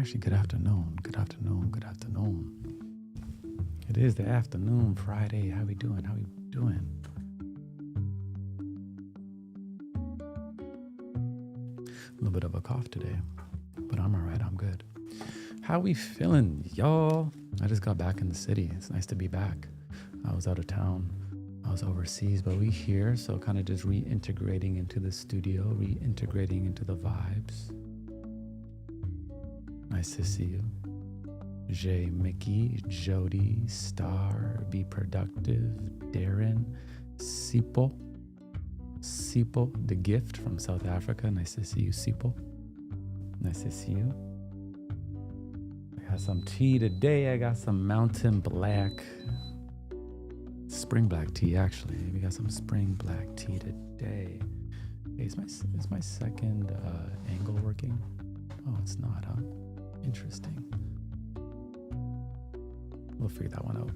Actually, good afternoon. Good afternoon. Good afternoon. It is the afternoon, Friday. How we doing? How we doing? A little bit of a cough today, but I'm all right. I'm good. How we feeling, y'all? I just got back in the city. It's nice to be back. I was out of town. I was overseas, but we here, so kind of just reintegrating into the studio, reintegrating into the vibes. Nice to see you. Jay, Mickey, Jody, Star, Be Productive, Darren, Sipo, the gift from South Africa. Nice to see you, Sipo. Nice to see you. I got some tea today. I got some Mountain Black, spring black tea actually. We got some spring black tea today. Hey, is my second angle working? Oh, it's not, huh? Interesting. We'll figure that one out.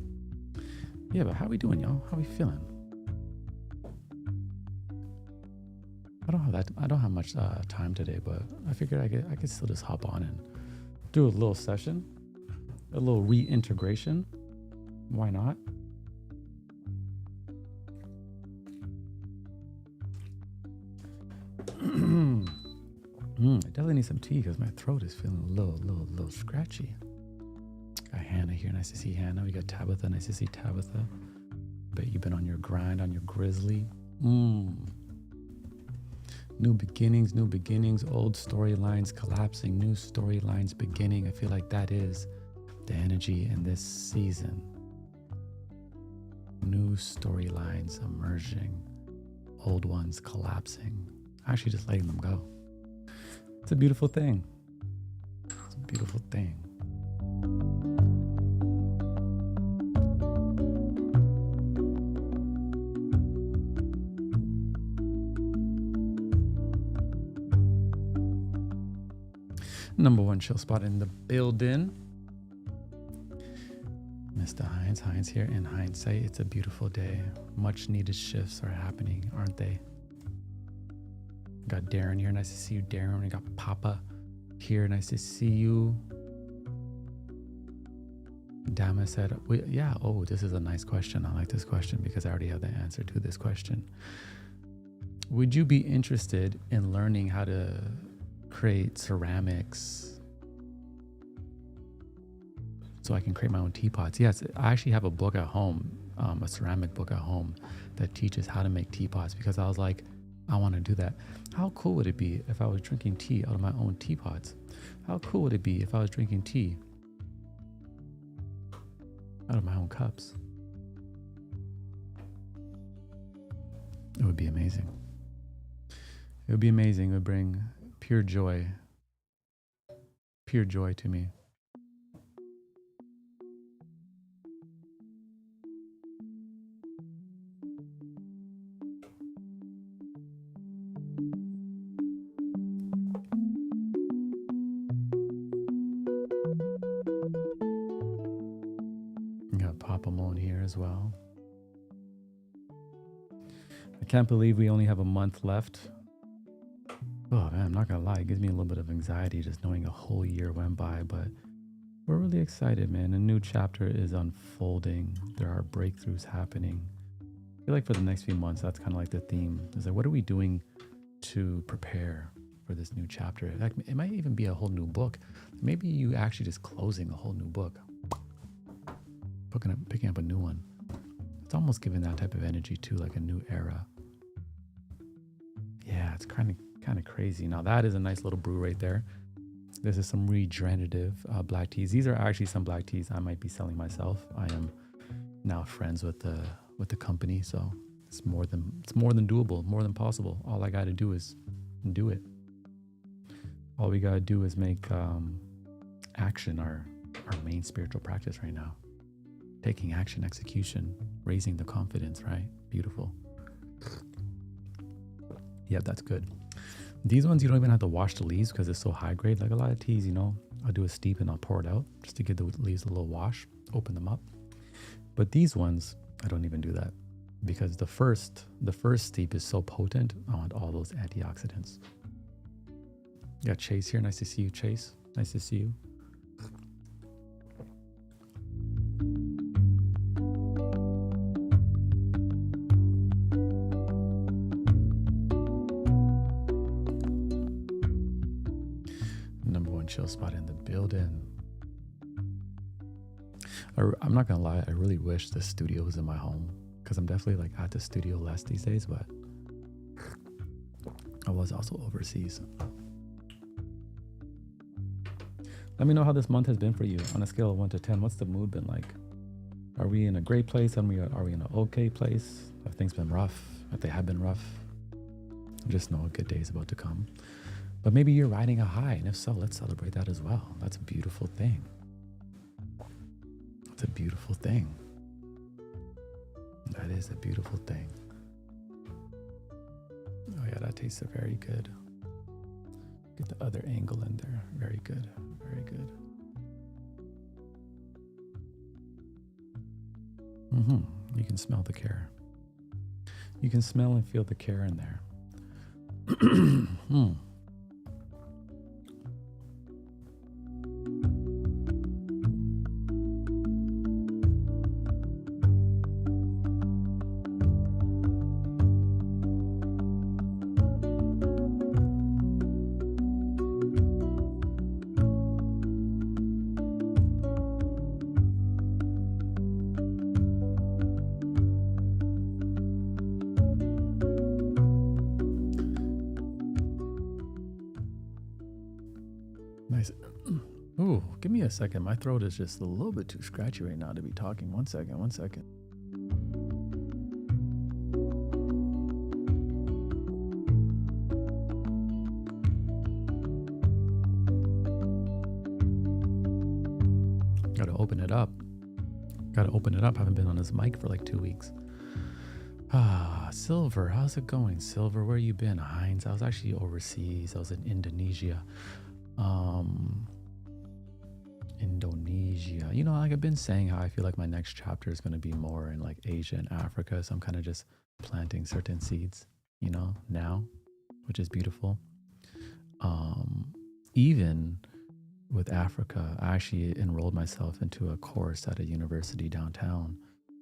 Yeah, but how we doing, y'all? How we feeling? I don't have much time today, but I figured I could still just hop on and do a little session, a little reintegration. Why not? I definitely need some tea because my throat is feeling a little scratchy. Got Hannah here. Nice to see Hannah. We got Tabitha. Nice to see Tabitha. Bet you've been on your grind, on your grizzly. New beginnings, old storylines collapsing, new storylines beginning. I feel like that is the energy in this season. New storylines emerging, old ones collapsing. Actually just letting them go. It's a beautiful thing. It's a beautiful thing. Number one chill spot in the building. Mr. Hines here. In hindsight, it's a beautiful day. Much needed shifts are happening, aren't they? Got Darren here. Nice to see you, Darren. We got Papa here. Nice to see you. Dama said, yeah, oh, this is a nice question. I like this question because I already have the answer to this question. Would you be interested in learning how to create ceramics so I can create my own teapots? Yes, I actually have a book at home, a ceramic book at home that teaches how to make teapots because I was like, I want to do that. How cool would it be if I was drinking tea out of my own teapots? How cool would it be if I was drinking tea out of my own cups? It would be amazing. It would be amazing. It would bring pure joy to me. As well. I can't believe we only have a month left. Oh man, I'm not gonna lie, it gives me a little bit of anxiety just knowing a whole year went by, but we're really excited, man. A new chapter is unfolding. There are breakthroughs happening. I feel like for the next few months, that's kind of like the theme. It's like, what are we doing to prepare for this new chapter? Like, it might even be a whole new book. Maybe you actually just closing a whole new book. Picking up a new one. It's almost giving that type of energy too, like a new era. Yeah, it's kind of crazy. Now that is a nice little brew right there. This is some regenerative black teas. These are actually some black teas I might be selling myself. I am now friends with the company, so it's more than doable, more than possible. All I got to do is do it. All we got to do is make action our main spiritual practice right now. Taking action, execution, raising the confidence, right? Beautiful. Yeah, that's good. These ones, you don't even have to wash the leaves because it's so high grade. Like a lot of teas, I'll do a steep and I'll pour it out just to give the leaves a little wash, open them up. But these ones, I don't even do that because the first steep is so potent. I want all those antioxidants. Got Chase here. Nice to see you, Chase. Nice to see you. chill spot in the building. I'm not gonna lie, I really wish the studio was in my home, because I'm definitely like at the studio less these days, but I was also overseas. Let me know how this month has been for you on a scale of 1 to 10. What's the mood been like? Are we in a great place? Are we in an okay place? Have things been rough? If they have been rough, just know a good day is about to come. But maybe you're riding a high, and if so, let's celebrate that as well. That's a beautiful thing. It's a beautiful thing. That is a beautiful thing. Oh yeah, that tastes very good. Get the other angle in there. Very good. Very good. You can smell the care. You can smell and feel the care in there. Nice. Ooh, give me a second. My throat is just a little bit too scratchy right now to be talking. One second. Gotta open it up. Haven't been on this mic for like 2 weeks. Silver, how's it going? Silver, where you been? Heinz, I was actually overseas. I was in Indonesia. You know, like I've been saying how I feel like my next chapter is going to be more in like Asia and Africa. So I'm kind of just planting certain seeds, you know, now, which is beautiful. Even with Africa, I actually enrolled myself into a course at a university downtown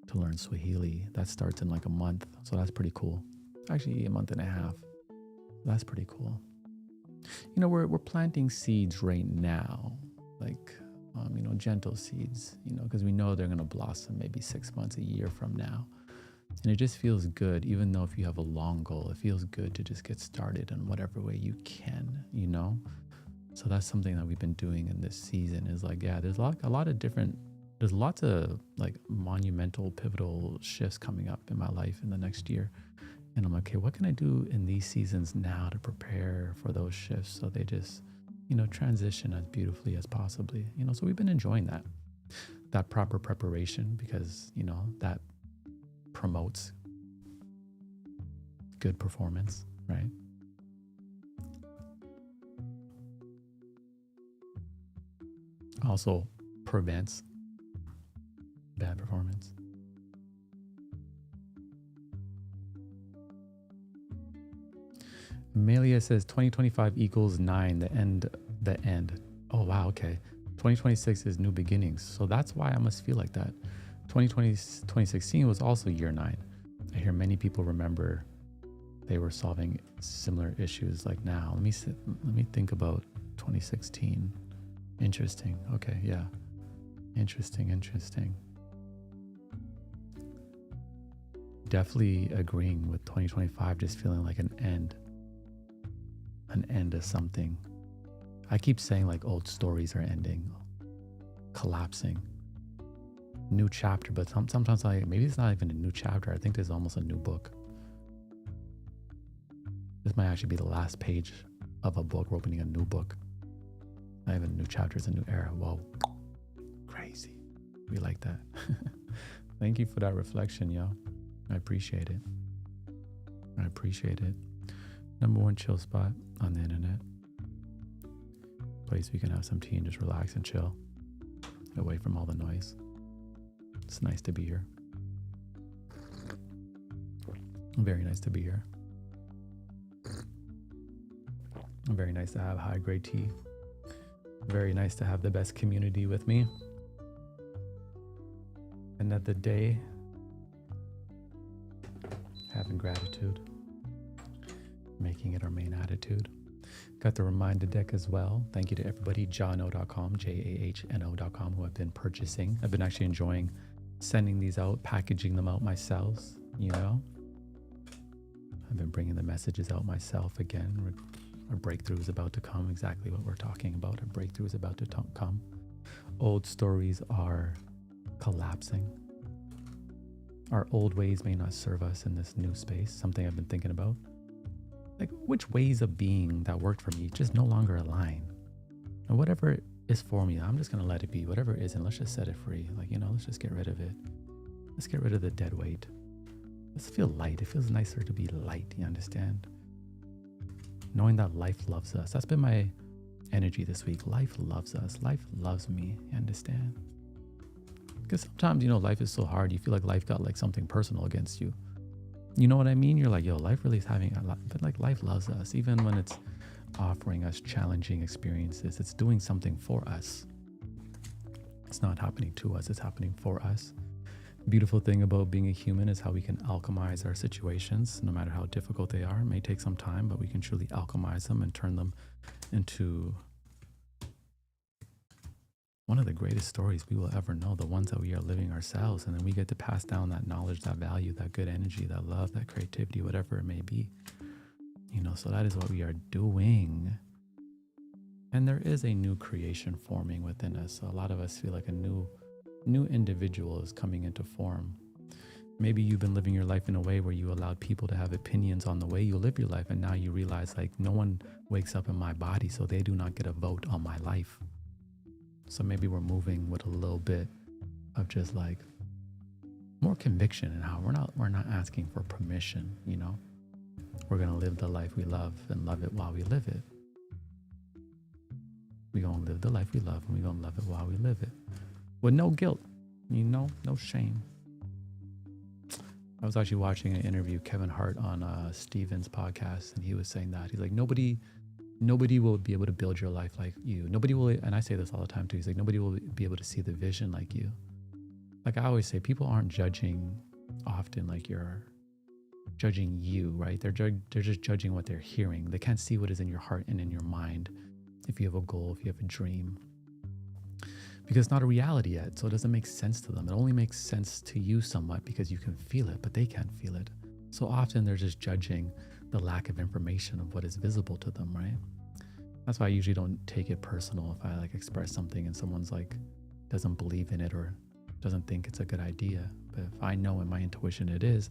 to learn Swahili. That starts in like a month. So that's pretty cool. Actually, a month and a half. That's pretty cool. You know, we're planting seeds right now, like, you know, gentle seeds, you know, because we know they're going to blossom maybe 6 months, a year from now. And it just feels good, even though if you have a long goal, it feels good to just get started in whatever way you can, you know? So that's something that we've been doing in this season is like, yeah, there's there's lots of like monumental, pivotal shifts coming up in my life in the next year. And I'm like, okay, what can I do in these seasons now to prepare for those shifts so they just, you know, transition as beautifully as possibly, you know? So we've been enjoying that proper preparation because, you know, that promotes good performance, right? Also prevents bad performance. Amelia says 2025 equals 9, the end. Oh, wow, okay. 2026 is new beginnings. So that's why I must feel like that. 2016 was also year 9. I hear many people remember they were solving similar issues like now. Let me think about 2016. Interesting. Okay, yeah. Interesting. Definitely agreeing with 2025 just feeling like an end of something. I keep saying like old stories are ending, collapsing, new chapter, but sometimes maybe it's not even a new chapter. I think there's almost a new book. This might actually be the last page of a book. We're opening a new book. Not even a new chapter, it's a new era. Whoa, crazy. We like that. Thank you for that reflection, yo. I appreciate it. Number 1 chill spot on the internet. Place we can have some tea and just relax and chill away from all the noise. It's nice to be here. Very nice to be here. Very nice to have high grade tea. Very nice to have the best community with me. And that the day, having gratitude, making it our main attitude. Got the reminder deck as well. Thank you to everybody, jahno.com, jahno.com, who have been purchasing. I've been actually enjoying sending these out, packaging them out myself, you know. I've been bringing the messages out myself again. Our breakthrough is about to come, exactly what we're talking about. Our breakthrough is about to come. Old stories are collapsing. Our old ways may not serve us in this new space, something I've been thinking about. Like, which ways of being that worked for me just no longer align. And whatever is for me, I'm just going to let it be. Whatever isn't, let's just set it free. Like, you know, let's just get rid of it. Let's get rid of the dead weight. Let's feel light. It feels nicer to be light, you understand? Knowing that life loves us. That's been my energy this week. Life loves us. Life loves me, you understand? Because sometimes, you know, life is so hard. You feel like life got like something personal against you. You know what I mean? You're like, yo, life really is having a lot, but like life loves us. Even when it's offering us challenging experiences, it's doing something for us. It's not happening to us, it's happening for us. The beautiful thing about being a human is how we can alchemize our situations, no matter how difficult they are. It may take some time, but we can truly alchemize them and turn them into one of the greatest stories we will ever know, the ones that we are living ourselves. And then we get to pass down that knowledge, that value, that good energy, that love, that creativity, whatever it may be. You know, so that is what we are doing. And there is a new creation forming within us. So a lot of us feel like a new individual is coming into form. Maybe you've been living your life in a way where you allowed people to have opinions on the way you live your life. And now you realize, like, no one wakes up in my body, so they do not get a vote on my life. So maybe we're moving with a little bit of just like more conviction in how we're not asking for permission, you know. We're gonna live the life we love and love it while we live it. We're gonna live the life we love and we're gonna love it while we live it. With no guilt, you know, no shame. I was actually watching an interview, Kevin Hart on Steven's podcast, and he was saying that. He's like, nobody will be able to build your life like you. Nobody will, and I say this all the time too, he's like, nobody will be able to see the vision like you. Like I always say, people aren't judging often like you're judging you, right? They're just judging what they're hearing. They can't see what is in your heart and in your mind. If you have a goal, if you have a dream. Because it's not a reality yet, so it doesn't make sense to them. It only makes sense to you somewhat because you can feel it, but they can't feel it. So often they're just judging the lack of information of what is visible to them, right? That's why I usually don't take it personal if I like express something and someone's like doesn't believe in it or doesn't think it's a good idea. But if I know in my intuition it is,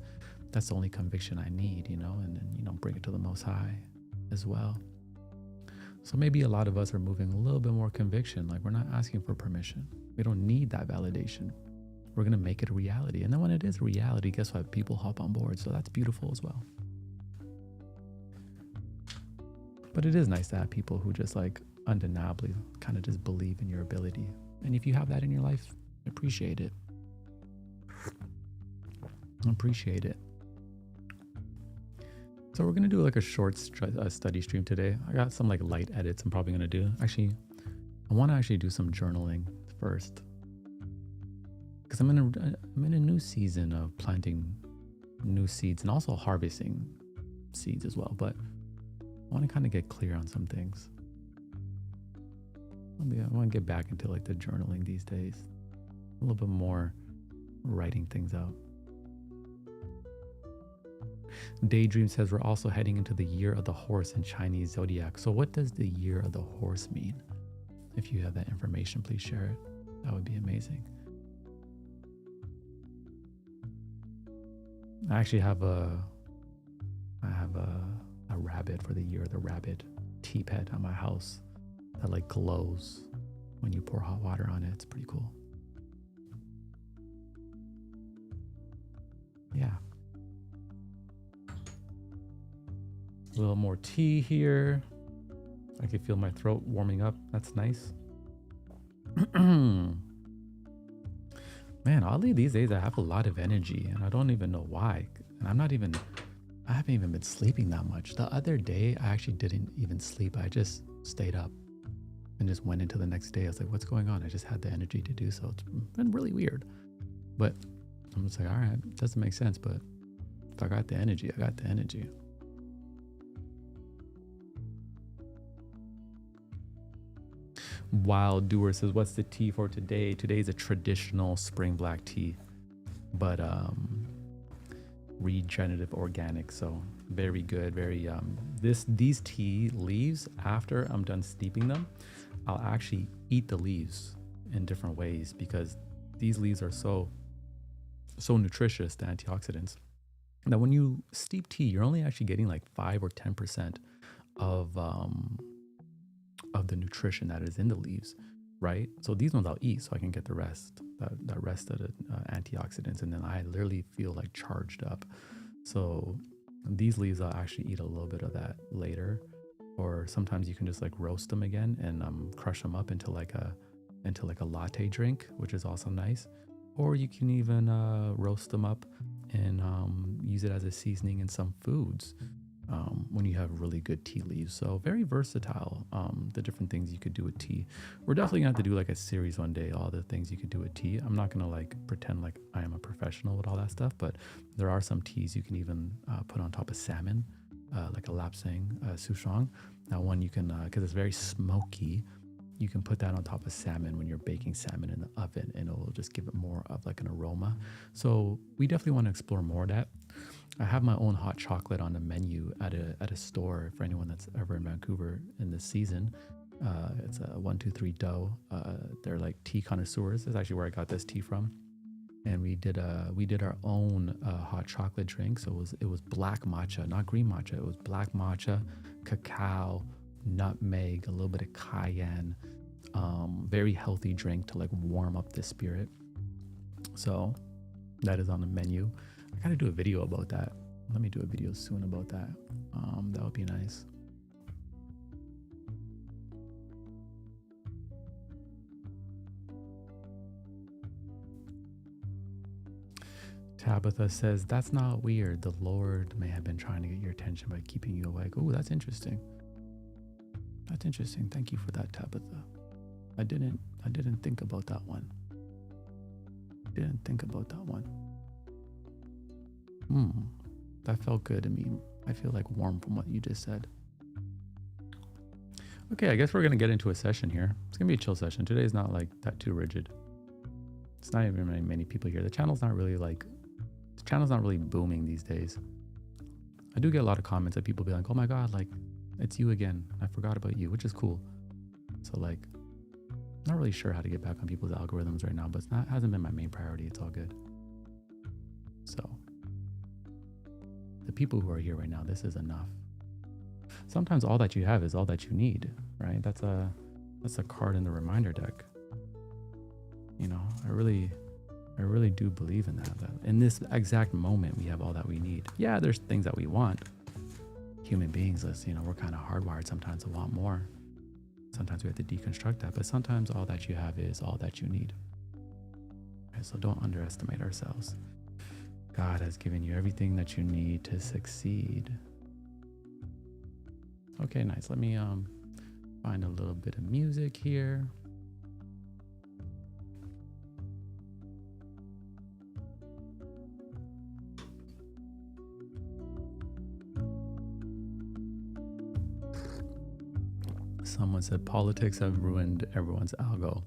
that's the only conviction I need, you know, and then, you know, bring it to the Most High as well. So maybe a lot of us are moving a little bit more conviction, like we're not asking for permission. We don't need that validation. We're going to make it a reality. And then when it is a reality, guess what? People hop on board. So that's beautiful as well. But it is nice to have people who just like undeniably kind of just believe in your ability. And if you have that in your life, appreciate it. Appreciate it. So we're going to do like a short study stream today. I got some like light edits I'm probably going to do. Actually, I want to actually do some journaling first. Because I'm in a new season of planting new seeds and also harvesting seeds as well. But I want to kind of get clear on some things. I want to get back into like the journaling these days. A little bit more writing things out. Daydream says we're also heading into the year of the horse in Chinese zodiac. So what does the year of the horse mean? If you have that information, please share it. That would be amazing. I actually have a rabbit for the year of the rabbit teapot at my house that like glows when you pour hot water on it. It's pretty cool. Yeah. A little more tea here. I can feel my throat warming up. That's nice. Man, oddly these days I have a lot of energy and I don't even know why. And I haven't even been sleeping that much. The other day I actually didn't even sleep. I just stayed up and just went into the next day. I was like, what's going on? I just had the energy to do so. It's been really weird. But I'm just like, all right, it doesn't make sense, but if I got the energy, I got the energy. Wild Doer says, what's the tea for today? Today's a traditional spring black tea, but regenerative organic. So very good. Very these tea leaves, after I'm done steeping them, I'll actually eat the leaves in different ways, because these leaves are so nutritious, the antioxidants, that when you steep tea, you're only actually getting like 5 or 10% of the nutrition that is in the leaves, right? So these ones I'll eat so I can get the rest, that rest of the antioxidants, and then I literally feel like charged up. So these leaves I'll actually eat a little bit of that later, or sometimes you can just like roast them again and crush them up into like a latte drink, which is also nice. Or you can even roast them up and use it as a seasoning in some foods when you have really good tea leaves. So very versatile, the different things you could do with tea. We're definitely gonna have to do like a series one day, all the things you could do with tea. I'm not gonna like pretend like I am a professional with all that stuff, but there are some teas you can even put on top of salmon, like a lapsang souchong. Now one you can, because it's very smoky, you can put that on top of salmon when you're baking salmon in the oven, and it will just give it more of like an aroma. So we definitely want to explore more of that. I have my own hot chocolate on the menu at a store for anyone that's ever in Vancouver in this season. It's a 123 dough. They're like tea connoisseurs. That's actually where I got this tea from. And we did our own hot chocolate drink. So it was black matcha, not green matcha. It was black matcha, cacao, nutmeg, a little bit of cayenne. Very healthy drink to like warm up the spirit. So that is on the menu. I gotta do a video about that. Let me do a video soon about that. That would be nice. Tabitha says, that's not weird. The Lord may have been trying to get your attention by keeping you awake. Oh, that's interesting. That's interesting. Thank you for that, Tabitha. I didn't think about that one. That felt good to me. I feel like warm from what you just said. Okay, I guess we're gonna get into a session here. It's gonna be a chill session. Today's not like that too rigid. It's not even many people here. The channel's not really booming these days. I do get a lot of comments that people be like, oh my God, like it's you again. I forgot about you, which is cool. So like, not really sure how to get back on people's algorithms right now, but hasn't been my main priority. It's all good. So the people who are here right now, this is enough. Sometimes all that you have is all that you need, right? That's a card in the reminder deck. You know, I really do believe in that in this exact moment, we have all that we need. Yeah, there's things that we want. Human beings, we're kind of hardwired sometimes to want more. Sometimes we have to deconstruct that, but sometimes all that you have is all that you need. Okay, so don't underestimate ourselves. God has given you everything that you need to succeed. Okay, nice. Let me find a little bit of music here. Someone said politics have ruined everyone's algo.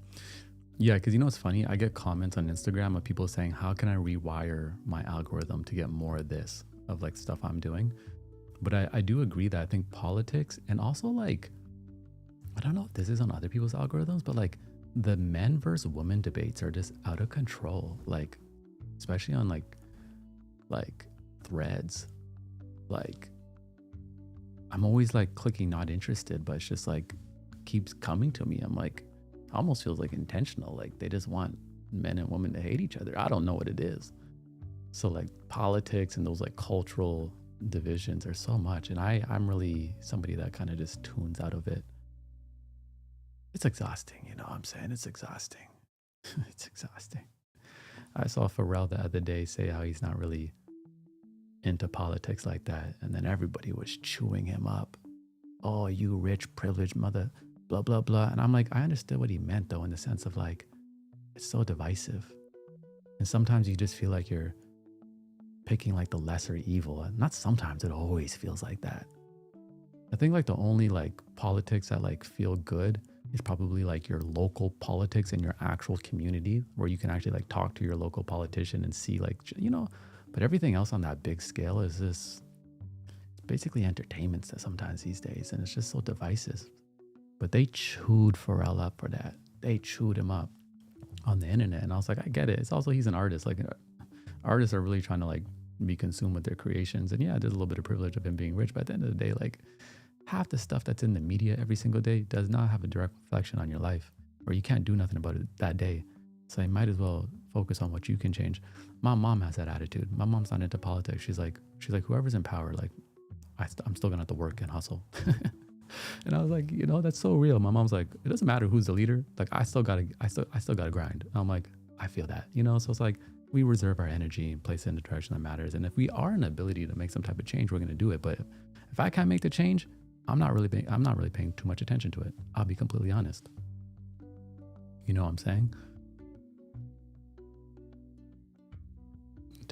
Yeah, because you know what's funny? I get comments on Instagram of people saying, how can I rewire my algorithm to get more of this, of like stuff I'm doing? But I do agree that I think politics, and also like, I don't know if this is on other people's algorithms, but like the men versus women debates are just out of control. Like, especially on like threads. Like, I'm always like clicking not interested, but it's just like keeps coming to me. I'm like, almost feels like intentional. Like they just want men and women to hate each other. I don't know what it is. So like politics and those like cultural divisions are so much. And I'm really somebody that kind of just tunes out of it. It's exhausting. You know what I'm saying? It's exhausting. It's exhausting. I saw Pharrell the other day say how he's not really into politics like that, and then everybody was chewing him up. Oh, you rich privileged mother, blah blah blah. And I'm like, I understood what he meant though, in the sense of like, it's so divisive, and sometimes you just feel like you're picking like the lesser evil. Not sometimes, it always feels like that. I think like the only like politics that like feel good is probably like your local politics in your actual community, where you can actually like talk to your local politician and see like, but everything else on that big scale is this basically entertainment sometimes these days. And it's just so divisive. But they chewed Pharrell up for that. They chewed him up on the internet. And I was like, I get it. It's also, he's an artist. Like artists are really trying to like be consumed with their creations. And yeah, there's a little bit of privilege of him being rich. But at the end of the day, like half the stuff that's in the media every single day does not have a direct reflection on your life, or you can't do nothing about it that day. So you might as well focus on what you can change. My mom has that attitude. My mom's not into politics. She's like, whoever's in power, like I'm still gonna have to work and hustle. And I was like, that's so real. My mom's like, it doesn't matter who's the leader. Like I still gotta grind. And I'm like, I feel that, So it's like we reserve our energy and place it in the direction that matters. And if we are an ability to make some type of change, we're gonna do it. But if I can't make the change, I'm not really paying too much attention to it. I'll be completely honest. You know what I'm saying?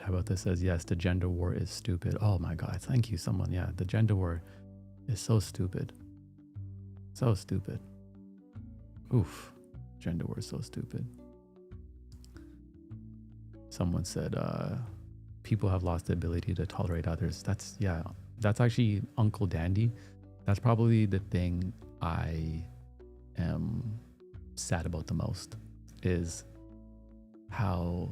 How about this says, yes, the gender war is stupid. Oh my God, thank you, someone. Yeah, the gender war is so stupid. So stupid. Oof, gender war is so stupid. Someone said, people have lost the ability to tolerate others. That's actually Uncle Dandy. That's probably the thing I am sad about the most, is how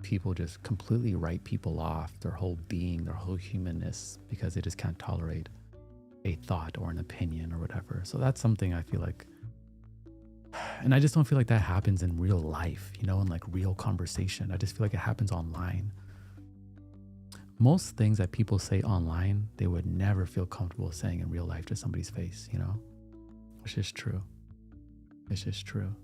people just completely write people off, their whole being, their whole humanness, because they just can't tolerate a thought or an opinion or whatever. So that's something I feel like, and I just don't feel like that happens in real life, in like real conversation. I just feel like it happens online. Most things that people say online, they would never feel comfortable saying in real life to somebody's face, It's just true. It's just true.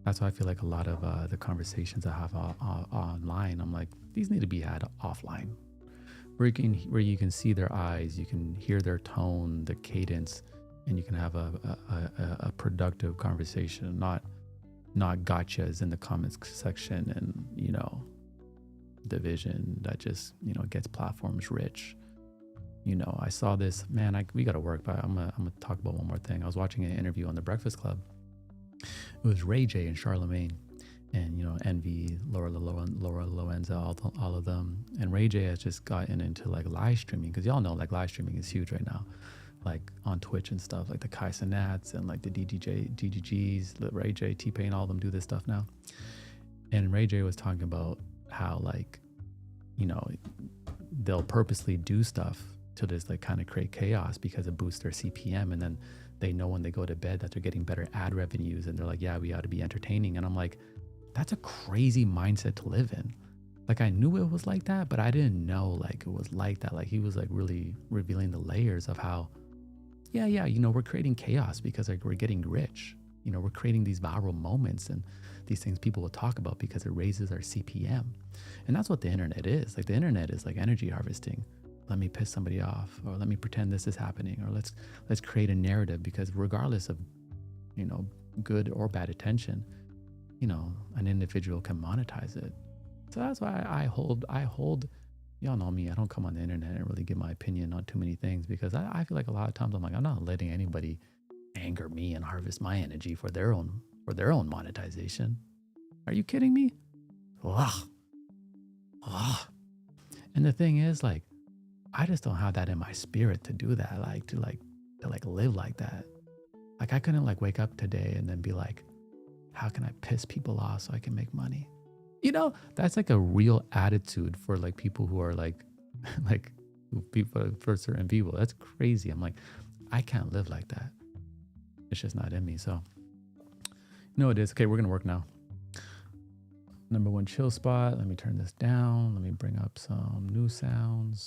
That's why I feel like a lot of the conversations I have online, I'm like, these need to be had offline, where you can see their eyes, you can hear their tone, the cadence, and you can have a productive conversation, not gotchas in the comments section and division that just gets platforms rich. I saw this, man. We got to work, but I'm gonna talk about one more thing. I was watching an interview on The Breakfast Club. It was Ray J and Charlemagne, and Envy, Laura Loenza, all of them. And Ray J has just gotten into like live streaming, because y'all know like live streaming is huge right now, like on Twitch and stuff, like the Kai Cenats and like the DDGs, Ray J, T-Pain, all of them do this stuff now. And Ray J was talking about how like, they'll purposely do stuff to just like kind of create chaos because it boosts their CPM, and then they know when they go to bed that they're getting better ad revenues, and they're like, yeah, we ought to be entertaining. And I'm like, that's a crazy mindset to live in. Like I knew it was like that, but I didn't know like it was like that. Like he was like really revealing the layers of how, we're creating chaos because like we're getting rich. We're creating these viral moments and these things people will talk about because it raises our CPM. And that's what the internet is. Like the internet is like energy harvesting. Let me piss somebody off, or let me pretend this is happening, or let's create a narrative, because regardless of, good or bad attention, an individual can monetize it. So that's why I hold, y'all know me, I don't come on the internet and really give my opinion on too many things, because I feel like a lot of times I'm like, I'm not letting anybody anger me and harvest my energy for their own monetization. Are you kidding me? Ugh. Ugh. And the thing is, like, I just don't have that in my spirit to do that, to live like that. Like I couldn't like wake up today and then be like, how can I piss people off so I can make money? That's like a real attitude for like people who are like people, for certain people. That's crazy. I'm like, I can't live like that. It's just not in me. So, it is. Okay, we're gonna work now. Number one chill spot. Let me turn this down. Let me bring up some new sounds.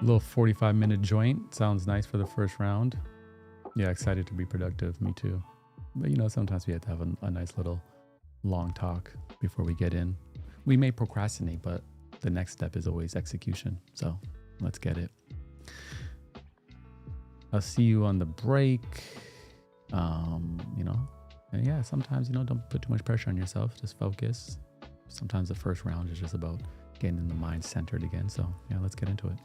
Little 45-minute joint. Sounds nice for the first round. Yeah, excited to be productive. Me too. But sometimes we have to have a nice little long talk before we get in. We may procrastinate, but the next step is always execution. So let's get it. I'll see you on the break. And yeah, sometimes, don't put too much pressure on yourself. Just focus. Sometimes the first round is just about getting the mind centered again. So yeah, let's get into it.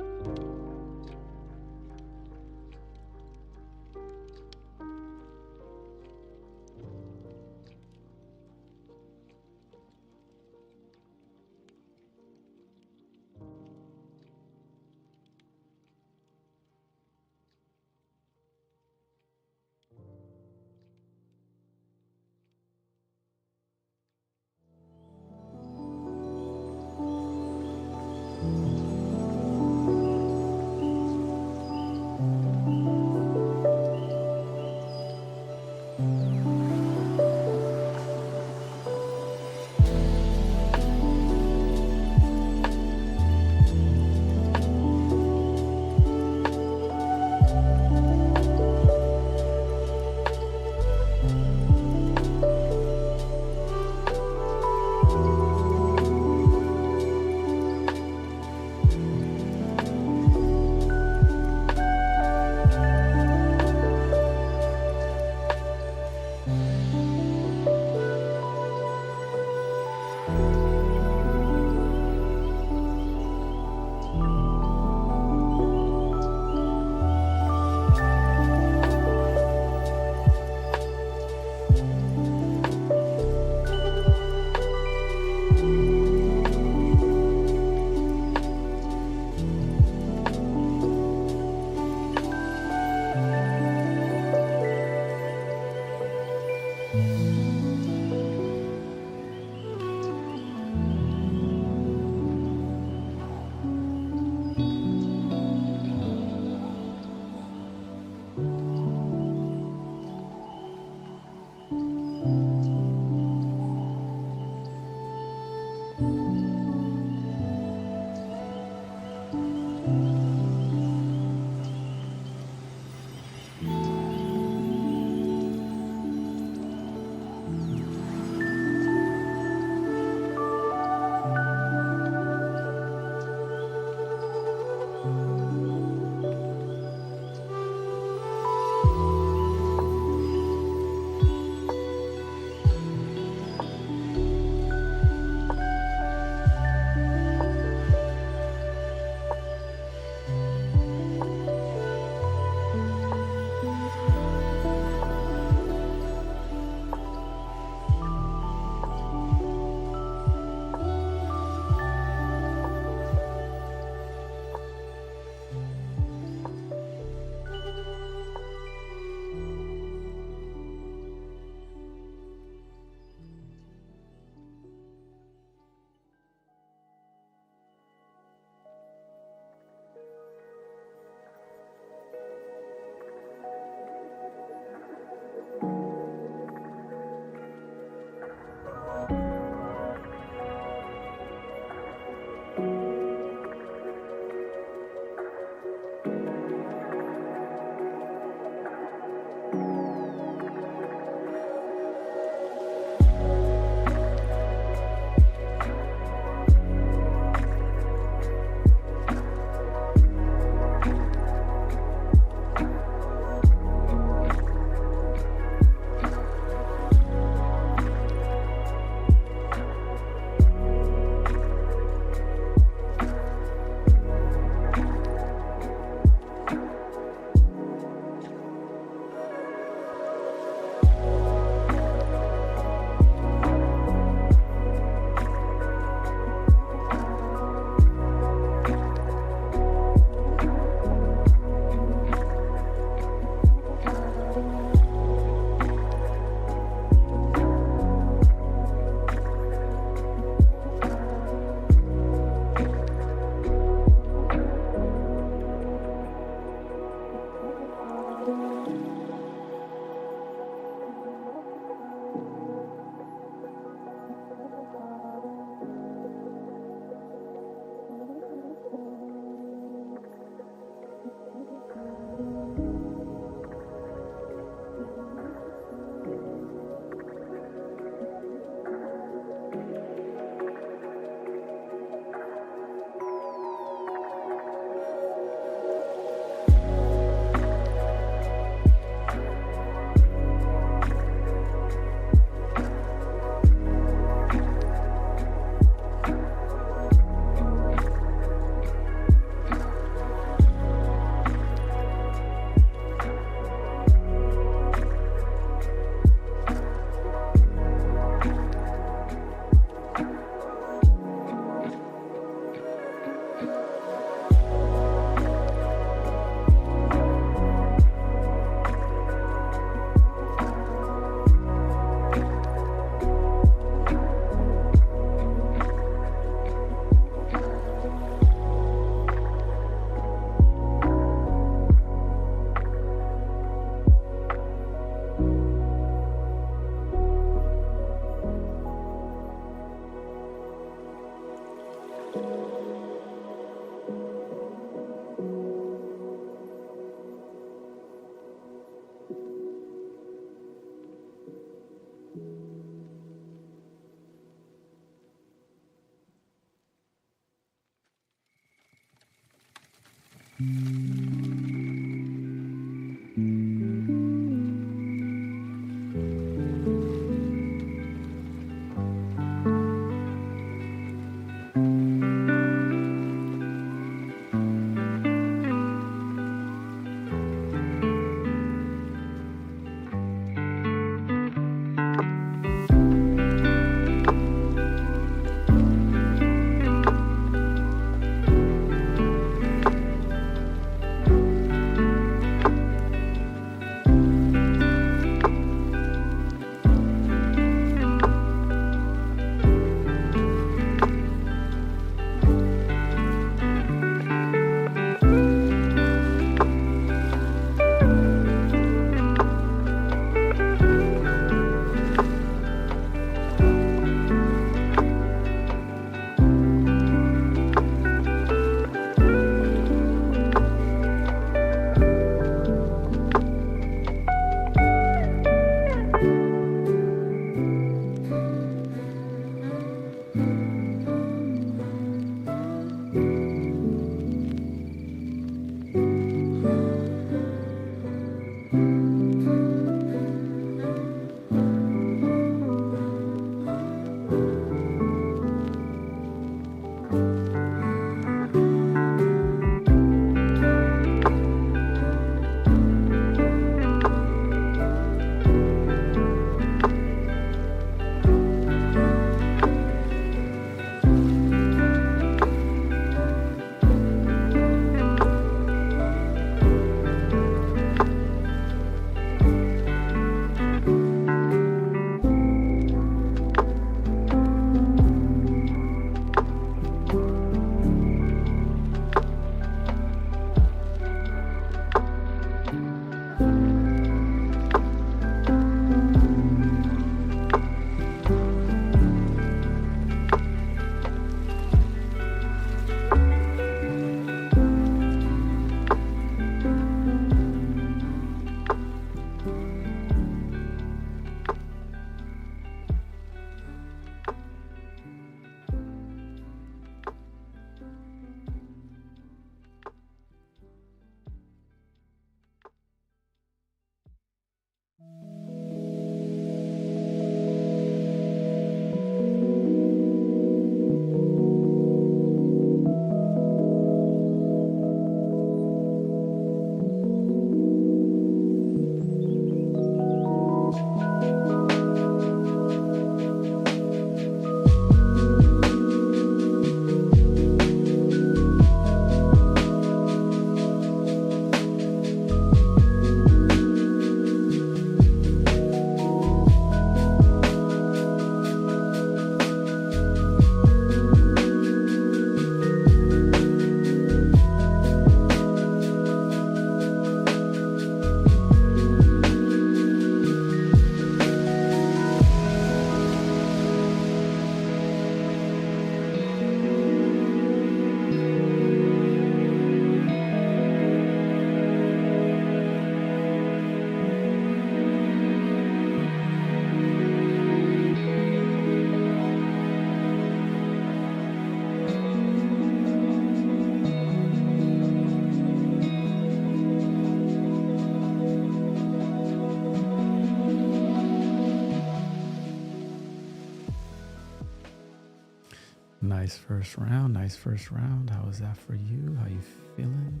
Nice first round. Nice first round. How was that for you? How you feeling?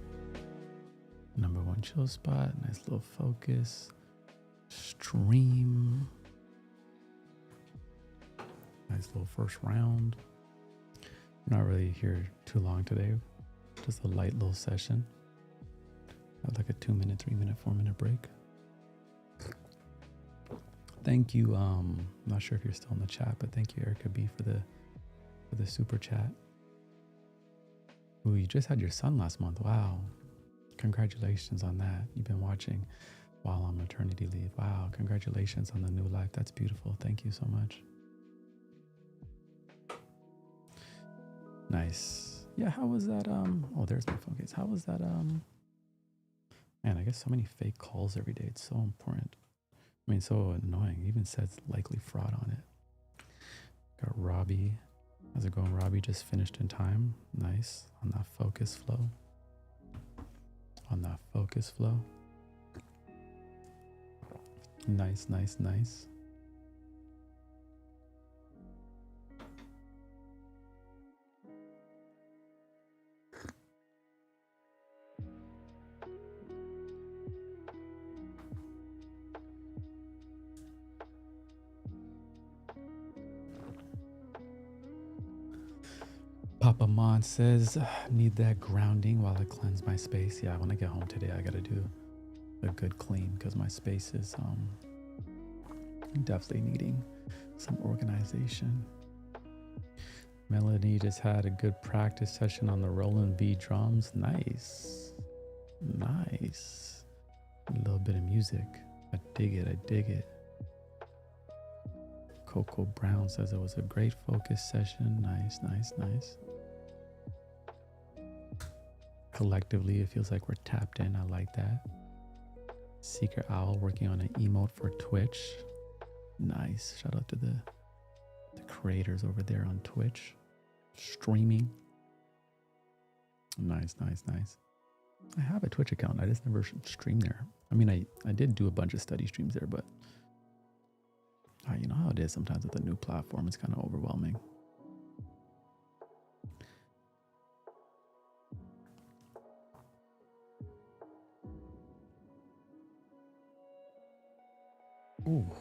Number one chill spot. Nice little focus. Stream. Nice little first round. Not really here too long today. Just a light little session. Had like a 2 minute, 3 minute, 4 minute break. Thank you. Not sure if you're still in the chat, but thank you, Erica B, for the super chat. Ooh, you just had your son last month. Wow. Congratulations on that. You've been watching while on maternity leave. Wow. Congratulations on the new life. That's beautiful. Thank you so much. Nice. Yeah, how was that? Oh, there's my phone case. How was that? Man, I get so many fake calls every day. It's so important. I mean, so annoying. It even says likely fraud on it. Got Robbie. How's it going, Robbie? Just finished in time. Nice. On that focus flow. on that focus flow. Nice, nice, nice. Papa Mon says, need that grounding while I cleanse my space. Yeah, when I get home today, I gotta do a good clean because my space is definitely needing some organization. Melanie just had a good practice session on the Roland V drums. Nice. Nice. A little bit of music. I dig it. I dig it. Coco Brown says it was a great focus session. Nice, nice, nice. Collectively, it feels like we're tapped in. I like that. Secret Owl working on an emote for Twitch. Nice. Shout out to the creators over there on Twitch. Streaming. Nice, nice, nice. I have a Twitch account. I just never stream there. I mean, I did do a bunch of study streams there, but you know how it is sometimes with a new platform. It's kind of overwhelming. Ooh.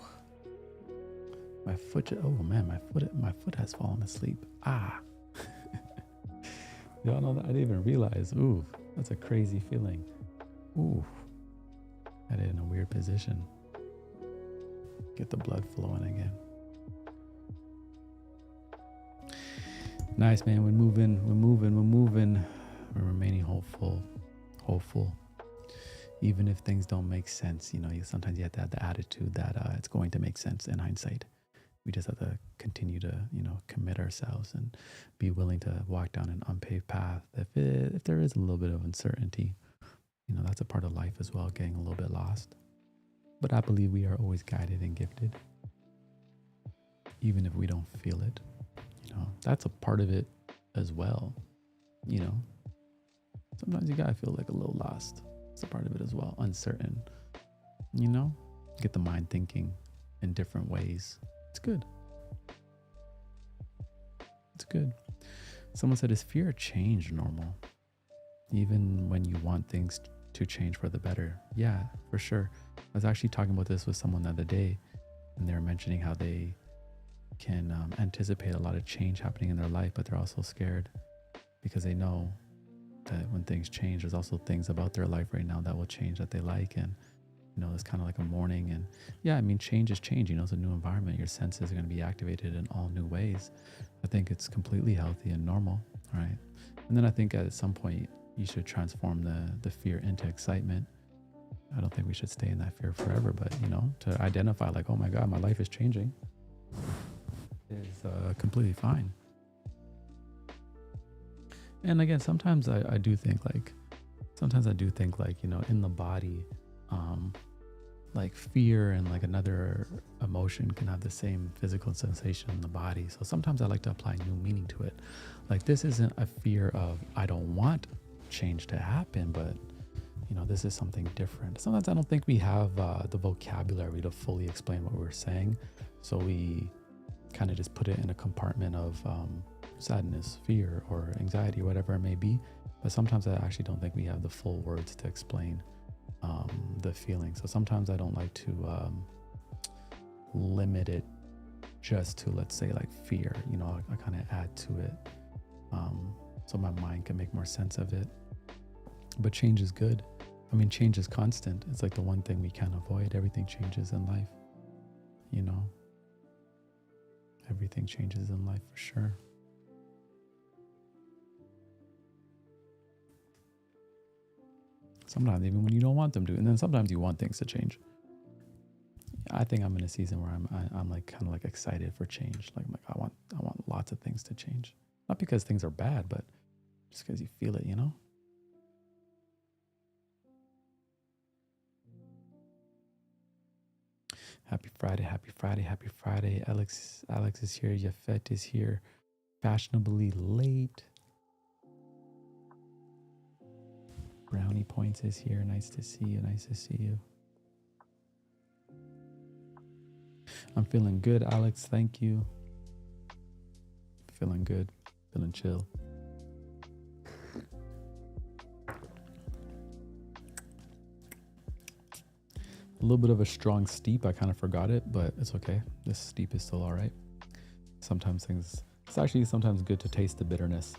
My foot, oh man, my foot has fallen asleep. Ah. Y'all know that? I didn't even realize. Ooh, that's a crazy feeling. Ooh. Had it in a weird position. Get the blood flowing again. Nice, man. We're moving. We're remaining hopeful. Even if things don't make sense, you know, sometimes you have to have the attitude that it's going to make sense in hindsight. We just have to continue to, you know, commit ourselves and be willing to walk down an unpaved path. If there is a little bit of uncertainty, you know, that's a part of life as well, getting a little bit lost. But I believe we are always guided and gifted, even if we don't feel it. You know, that's a part of it as well. You know, sometimes you gotta feel like a little lost. It's a part of it as well. Uncertain, you know, get the mind thinking in different ways. It's good. It's good. Someone said, is fear of change normal? Even when you want things to change for the better? Yeah, for sure. I was actually talking about this with someone the other day, and they were mentioning how they can anticipate a lot of change happening in their life, but they're also scared because they know that when things change, there's also things about their life right now that will change that they like. And, you know, it's kind of like a mourning. And yeah, I mean, change is change. You know, it's a new environment. Your senses are going to be activated in all new ways. I think it's completely healthy and normal, right? And then I think at some point, you should transform the fear into excitement. I don't think we should stay in that fear forever, but, you know, to identify like, oh my God, my life is changing is completely fine. And again, sometimes I do think like, you know, in the body, like fear and like another emotion can have the same physical sensation in the body. So sometimes I like to apply new meaning to it. Like this isn't a fear of, I don't want change to happen, but you know, this is something different. Sometimes I don't think we have the vocabulary to fully explain what we're saying. So we kind of just put it in a compartment of sadness, fear, or anxiety, whatever it may be. But sometimes I actually don't think we have the full words to explain the feeling. So sometimes I don't like to limit it just to, let's say, like fear. You know, I kind of add to it so my mind can make more sense of it. But change is good. I mean, change is constant. It's like the one thing we can't avoid. Everything changes in life, you know. Everything changes in life for sure. Sometimes even when you don't want them to, and then sometimes you want things to change. I think I'm in a season where I'm like kind of like excited for change. Like I want lots of things to change. Not because things are bad, but just because you feel it, you know? Happy Friday, happy Friday, happy Friday. Alex is here. Yafet is here. Fashionably late. Brownie Points is here. Nice to see you. Nice to see you. I'm feeling good, Alex. Thank you. Feeling good. Feeling chill. A little bit of a strong steep. I kind of forgot it, but it's okay. This steep is still all right. Sometimes it's actually sometimes good to taste the bitterness,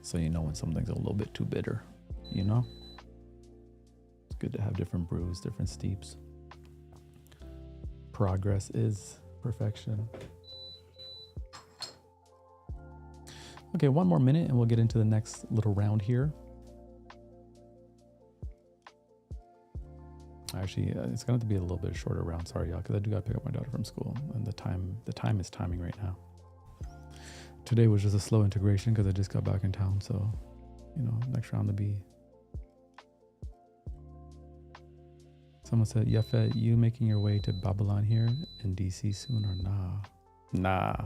so you know when something's a little bit too bitter, you know? It's good to have different brews, different steeps. Progress is perfection. Okay, one more minute and we'll get into the next little round here. Actually, it's going to have to be a little bit shorter round. Sorry, y'all, because I do got to pick up my daughter from school, and the time is timing right now. Today was just a slow integration because I just got back in town. So, you know, next round to be. Someone said, Yafet, you making your way to Babylon here in DC soon or nah?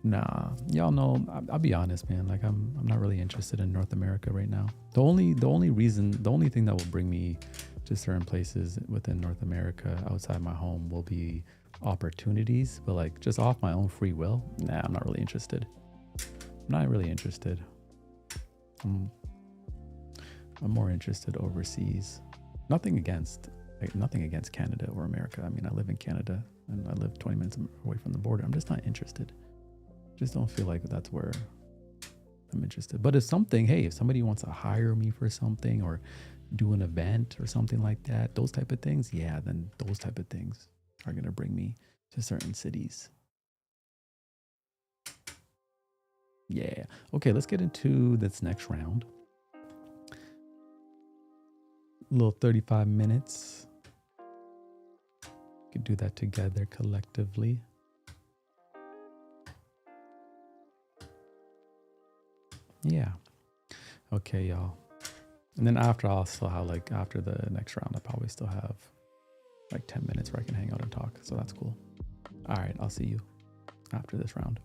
Nah. Y'all know, I'll be honest, man. Like I'm not really interested in North America right now. The only thing that will bring me to certain places within North America outside my home will be opportunities, but like just off my own free will, nah, I'm not really interested. I'm more interested overseas. Nothing against Canada or America. I mean, I live in Canada and I live 20 minutes away from the border. I'm just not interested. Just don't feel like that's where I'm interested. But if somebody wants to hire me for something or do an event or something like that, those type of things, yeah, then those type of things are going to bring me to certain cities. Yeah. Okay, let's get into this next round. A little 35 minutes. We could do that together collectively. Yeah. Okay, y'all. And then after after the next round, I'll probably still have like 10 minutes where I can hang out and talk. So that's cool. All right, I'll see you after this round.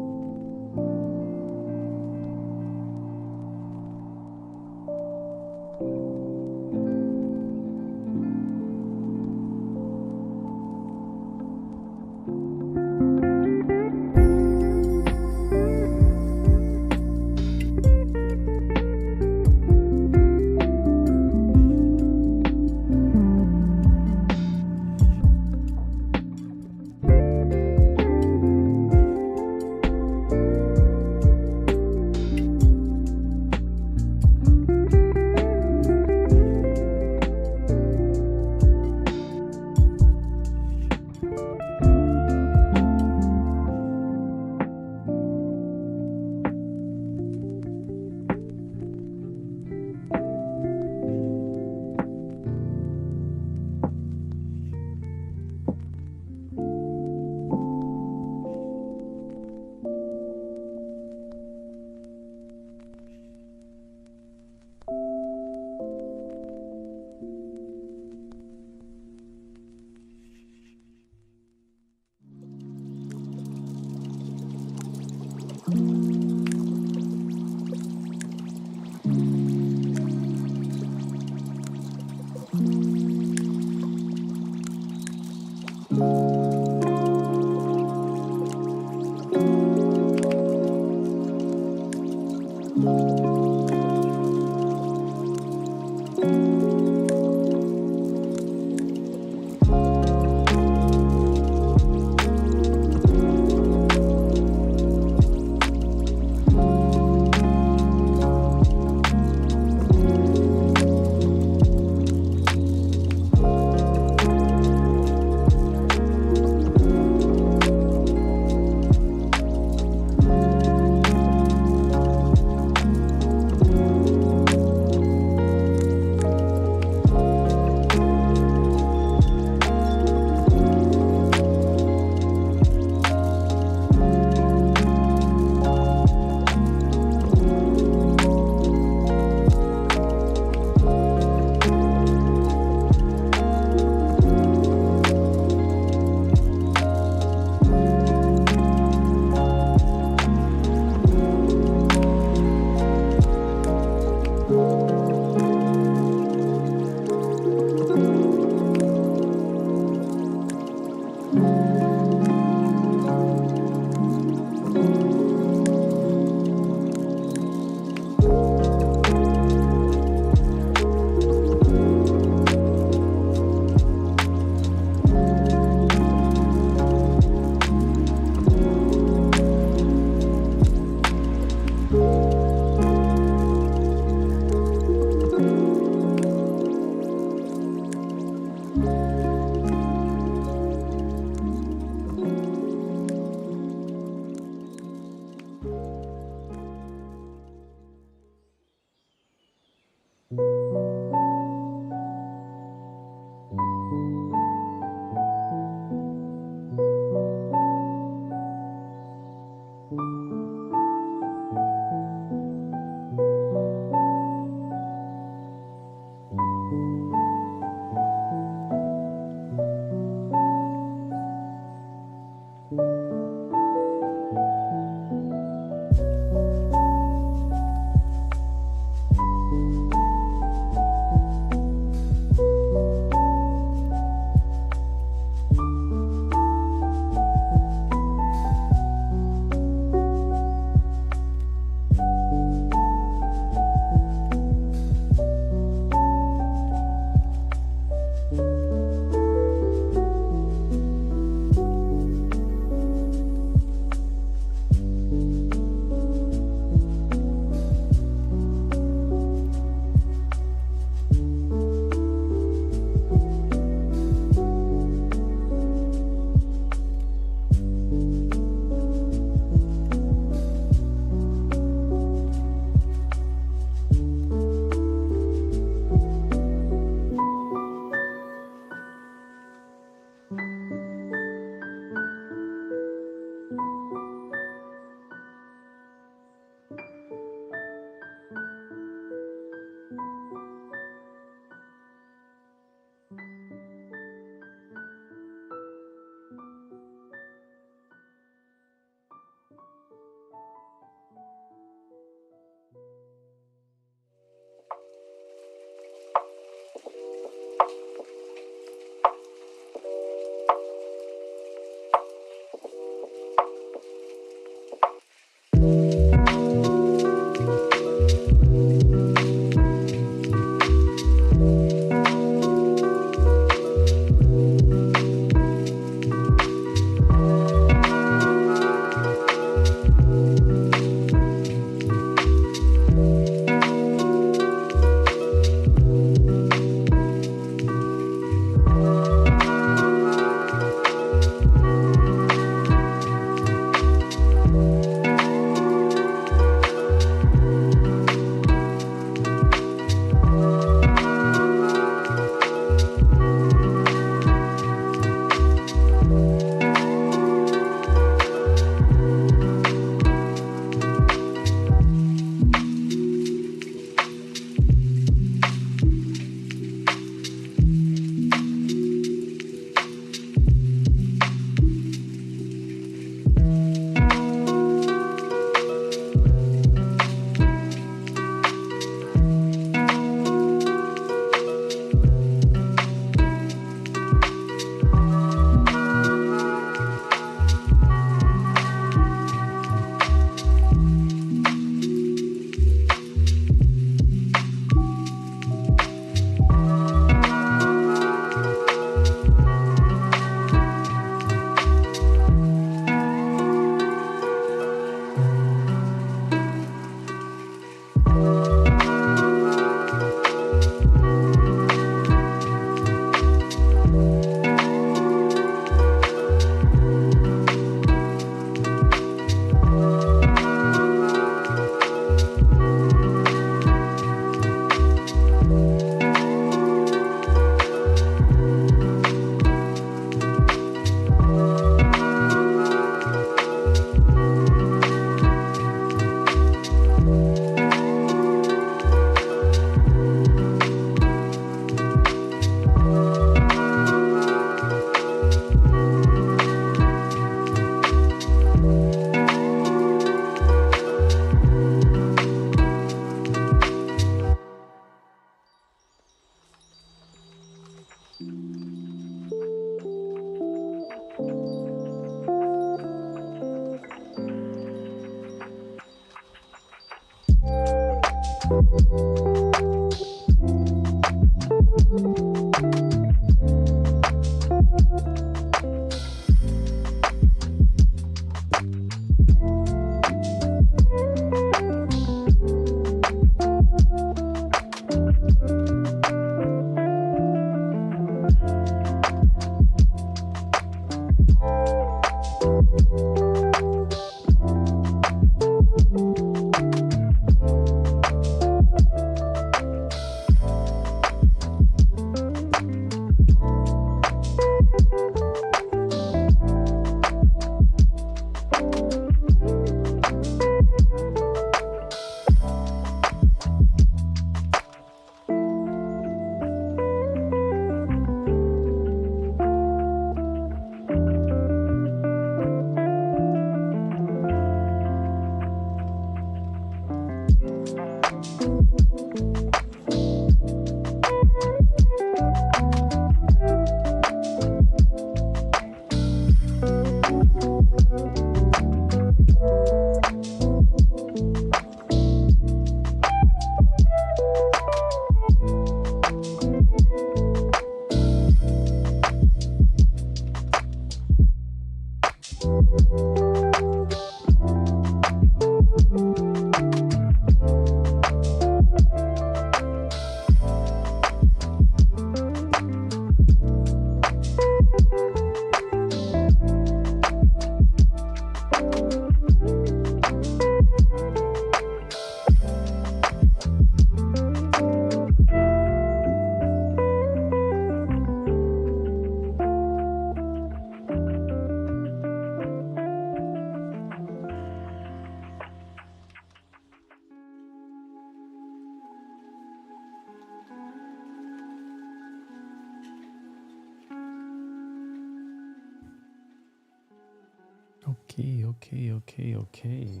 Okay.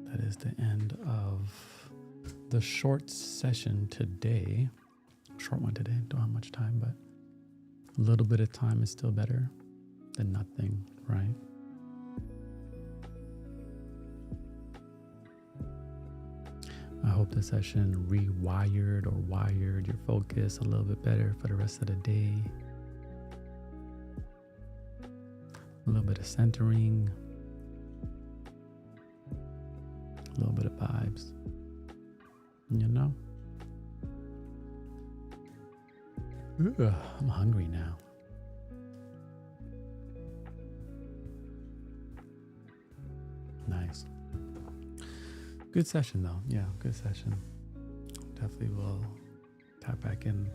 That is the end of the short session today. Short one today. Don't have much time, but a little bit of time is still better than nothing, right? I hope the session rewired or wired your focus a little bit better for the rest of the day. A little bit of centering, a little bit of vibes, you know? Ugh, I'm hungry now. Nice. Good session though. Yeah, good session. Definitely will tap back in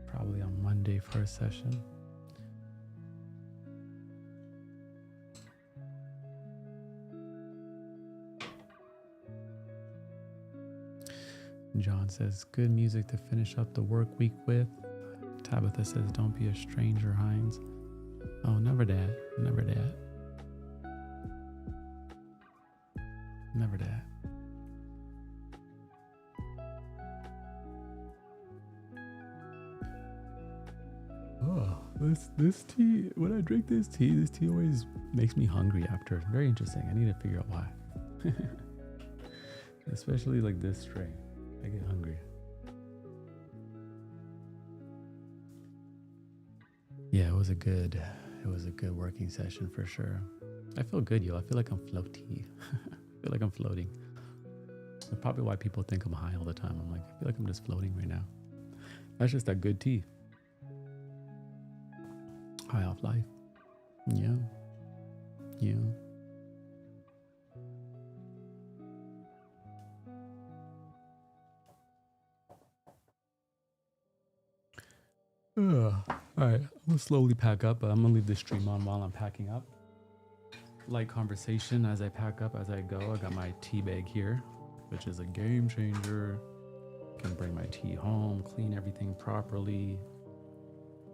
probably on Monday for a session. John says, good music to finish up the work week with. Tabitha says, don't be a stranger, Hines. Oh, never that. Never that. Never that. Oh, this tea, when I drink this tea always makes me hungry after. Very interesting. I need to figure out why. Especially like this strain. I get hungry. Yeah, it was a good working session for sure. I feel good, yo. I feel like I'm floaty. I feel like I'm floating. That's probably why people think I'm high all the time. I'm like, I feel like I'm just floating right now. That's just that good tea. High off life. Yeah. Yeah. All right, I'm gonna slowly pack up, but I'm gonna leave this stream on while I'm packing up. Light conversation as I pack up, as I go. I got my tea bag here, which is a game changer. Can bring my tea home, clean everything properly.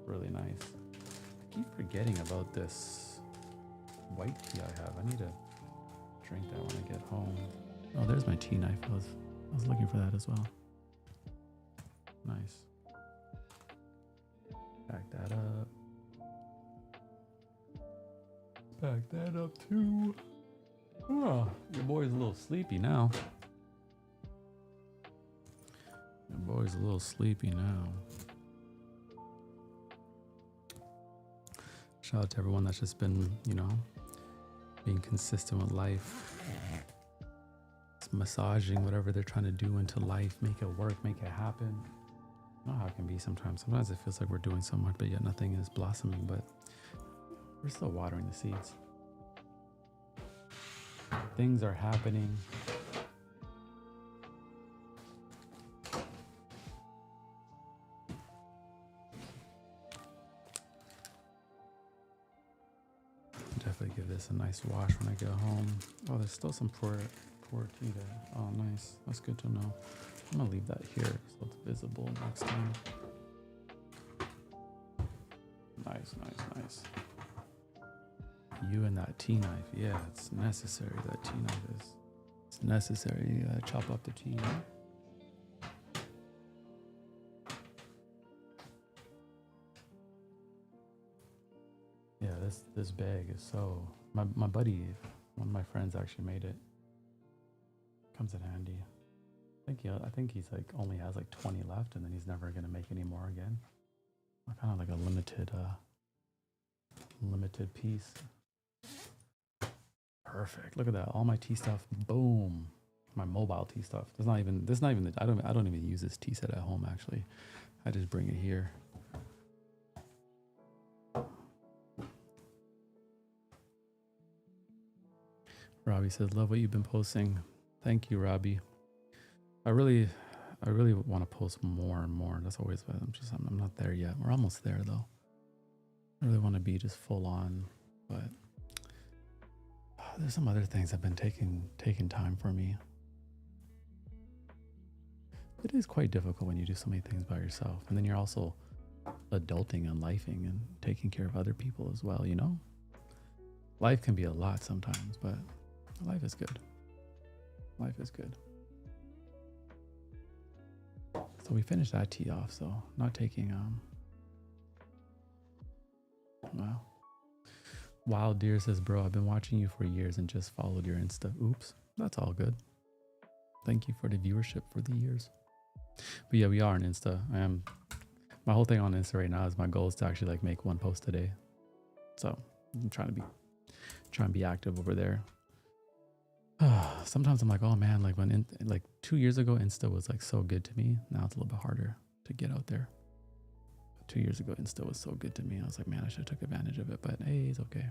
Really nice. I keep forgetting about this white tea I have. I need to drink that when I get home. Oh, there's my tea knife. I was looking for that as well. Nice. Pack that up. Pack that up too. Oh, your boy's a little sleepy now. boy's a little sleepy now. Shout out to everyone that's just been, you know, being consistent with life. It's massaging whatever they're trying to do into life, make it work, make it happen. I know how it can be sometimes. Sometimes it feels like we're doing so much, but yet nothing is blossoming, but we're still watering the seeds. Things are happening. Definitely give this a nice wash when I get home. Oh, there's still some poor tea there. Oh, nice. That's good to know. I'm gonna leave that here so it's visible next time. Nice, nice, nice. You and that tea knife. Yeah, it's necessary. That tea knife is. It's necessary. You gotta chop up the tea. Yeah, this bag is so. My buddy, one of my friends actually made it. Comes in handy. I think he's like only has like 20 left, and then he's never gonna make any more again. Kind of like a limited piece. Perfect. Look at that. All my tea stuff. Boom. My mobile tea stuff. This not even. I don't even use this tea set at home. Actually, I just bring it here. Robbie says, "Love what you've been posting." Thank you, Robbie. I really want to post more and more. That's always, I'm not there yet. We're almost there though. I really want to be just full on, but there's some other things that have been taking time for me. It is quite difficult when you do so many things by yourself, and then you're also adulting and lifing and taking care of other people as well. You know, life can be a lot sometimes, but life is good. Life is good. So we finished that tea off, so not taking wow. Wild Deer says, bro, I've been watching you for years and just followed your Insta. Oops, that's all good. Thank you for the viewership for the years. But yeah, we are on Insta. My whole thing on Insta right now is my goal is to actually like make one post a day. So I'm trying to be active over there. Sometimes I'm like, oh man, like like 2 years ago, Insta was like so good to me. Now it's a little bit harder to get out there. But 2 years ago, Insta was so good to me. I was like, man, I should have took advantage of it, but hey, it's okay.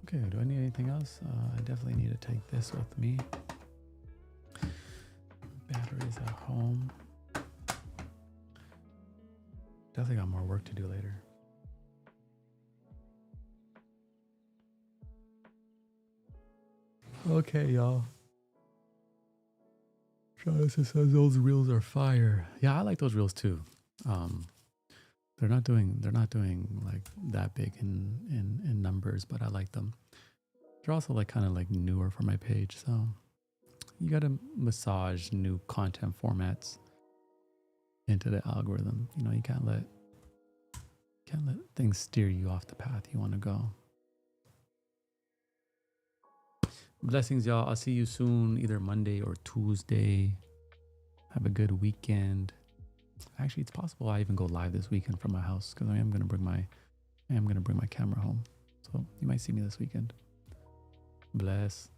Okay, do I need anything else? I definitely need to take this with me. Batteries at home. Definitely got more work to do later. Okay, y'all. Travis says those reels are fire. Yeah, I like those reels too. They're not doing like that big in numbers, but I like them. They're also like kind of like newer for my page, so you gotta massage new content formats into the algorithm. You know, you can't let things steer you off the path you want to go. Blessings, y'all. I'll see you soon, either Monday or Tuesday. Have a good weekend. Actually, it's possible I even go live this weekend from my house because I am gonna bring my camera home. So you might see me this weekend. Bless.